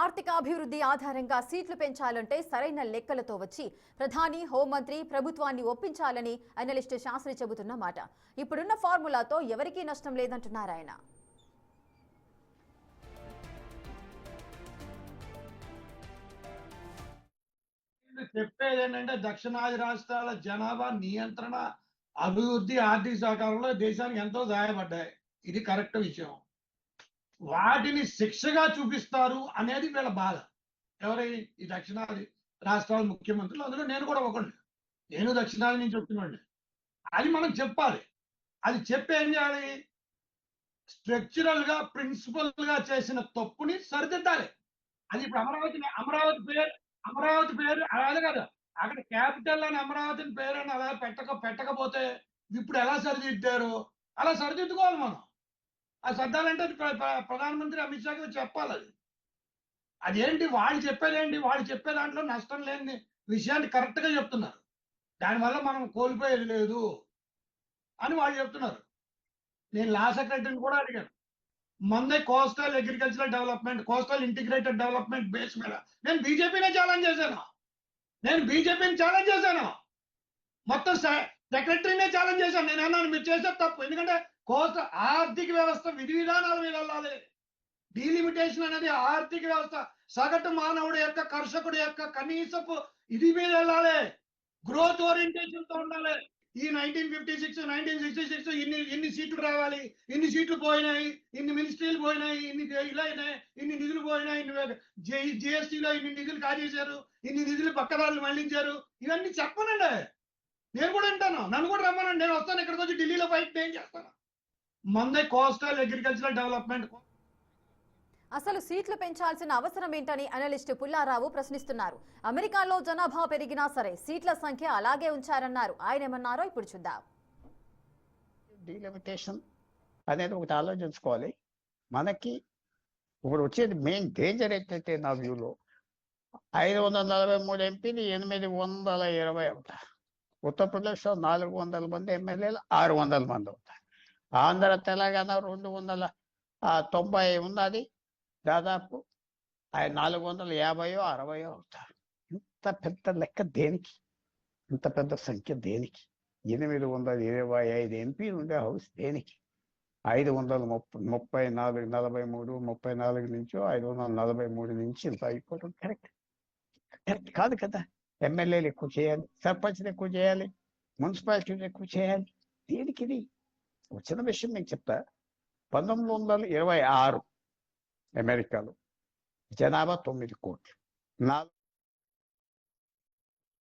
ఆర్థికాభివృద్ధి ఆధారంగా సీట్లు పెంచాలంటే సరైన లెక్కలతో వచ్చి ప్రధాని, హోంమంత్రి ప్రభుత్వాన్ని ఒప్పించాలని అనలిస్ట్ శాస్త్రి చెబుతున్న మాట. ఇప్పుడున్న ఫార్ములాతో ఎవరికీ నష్టం లేదంటున్నారు ఆయన. చెప్పేది ఏంటంటే దక్షిణాది రాష్ట్రాల జనాభా నియంత్రణ, అభివృద్ధి, ఆర్థిక సహకారంలో దేశానికి ఎంతో సహాయపడ్డాయి. ఇది కరెక్ట్ విషయం. వాటిని శిక్షగా చూపిస్తారు అనేది వీళ్ళ బాధ. ఎవరి ఈ దక్షిణాది రాష్ట్రాల ముఖ్యమంత్రులు, అందులో నేను కూడా ఒకటి. నేను దక్షిణాది నుంచి వచ్చినండి. అది మనం చెప్పాలి. అది చెప్పి ఏం చేయాలి? స్ట్రక్చరల్ గా, ప్రిన్సిపల్ గా చేసిన తప్పుని సరిదిద్దాలి. అది ఇప్పుడు అమరావతి పేరు అలాగే కదా, అక్కడ క్యాపిటల్ అని అమరావతిని పేరు అని అలా పెట్టకపోతే ఇప్పుడు ఎలా సరిదిద్దారు? అలా సరిదిద్దుకోవాలి మనం. ఆ సర్దాలంటే ప్రధానమంత్రి అమిత్ షాకి చెప్పాలి. అది అదేంటి వాళ్ళు చెప్పేదేంటి? వాళ్ళు చెప్పే దాంట్లో నష్టం లేని విషయాన్ని కరెక్ట్ గా చెప్తున్నారు. దానివల్ల మనం కోల్పోయేది లేదు అని వాళ్ళు చెప్తున్నారు. నేను లా సెక్రటరీని కూడా అడిగాను. మందే coastal agricultural development, coastal integrated development base మీద నేను బీజేపీనే ఛాలెంజ్ చేశాను. మొత్తం సెక్రటరీనే ఛాలెంజ్ చేశాను. నేను అన్నాను మీరు చేసేది తప్పు. ఎందుకంటే కోస్టల్ ఆర్థిక వ్యవస్థ విధి విధానాల మీద వెళ్ళాలి. డీలిమిటేషన్ అనేది ఆర్థిక వ్యవస్థ సగటు మానవుడి యొక్క, కర్షకుడి యొక్క కనీసపు ఇది మీద వెళ్ళాలి. గ్రోత్ ఓరియంటేషన్ తో ఉండాలి. ఈ 1956, 1966 ఇన్ని సీట్లు రావాలి, ఇన్ని సీట్లు పోయినాయి, ఇన్ని మినిస్ట్రీలు పోయినాయి, ఇన్ని ఇలా అయినాయి, ఇన్ని నిధులు పోయినాయి, జిఎస్టీలో ఇన్ని నిధులు కాజేశారు, ఇన్ని నిధులు పక్కదారులు మళ్లించారు. ఇవన్నీ చెప్పనండి. నేను కూడా వింటాను. నన్ను కూడా రమ్మనండి. నేను వస్తాను. ఇక్కడికి వచ్చి ఢిల్లీలో ఫైట్ నేను చేస్తాను. మందే కోస్టల్ అగ్రికల్చరల్ డెవలప్మెంట్. అసలు సీట్లు పెంచాల్సిన అవసరం ఏంటని అనలిస్ట్ పుల్లారావు ప్రశ్నిస్తున్నారు. అమెరికాలో జనాభా పెరిగినా సరే సీట్ల సంఖ్య అలాగే ఉంచారన్నారు. ఆయన ఏమన్నారో ఇప్పుడు చూద్దాం. డీలిమిటేషన్ అనేది ఒకటి ఆలోచించుకోవాలి. మనకి ఇప్పుడు వచ్చేది మెయిన్ డేంజర్ ఏంటంటే నా వ్యూలో 543 ఎంపీలు 820 అవుతారు. ఉత్తరప్రదేశ్లో 400 మంది ఎమ్మెల్యేలు 600 మంది అవుతారు. ఆంధ్ర తెలంగాణ 290 ఉన్నది. దాదాపు 450 60 అవుతారు. ఇంత పెద్ద లెక్క దేనికి? ఇంత పెద్ద సంఖ్య దేనికి? 825 ఎంపీలు ఉండే హౌస్ దేనికి? 534 34 నుంచో 543 నుంచి ఇంత అయిపోవడం కరెక్ట్ కాదు కదా. ఎమ్మెల్యేలు ఎక్కువ చేయాలి, సర్పంచ్లు ఎక్కువ చేయాలి, మున్సిపాలిటీలు ఎక్కువ చేయాలి. దేనికి? ఇది వచ్చిన విషయం మీకు చెప్తా. 1926 అమెరికాలో జనాభా 9 కోట్లు.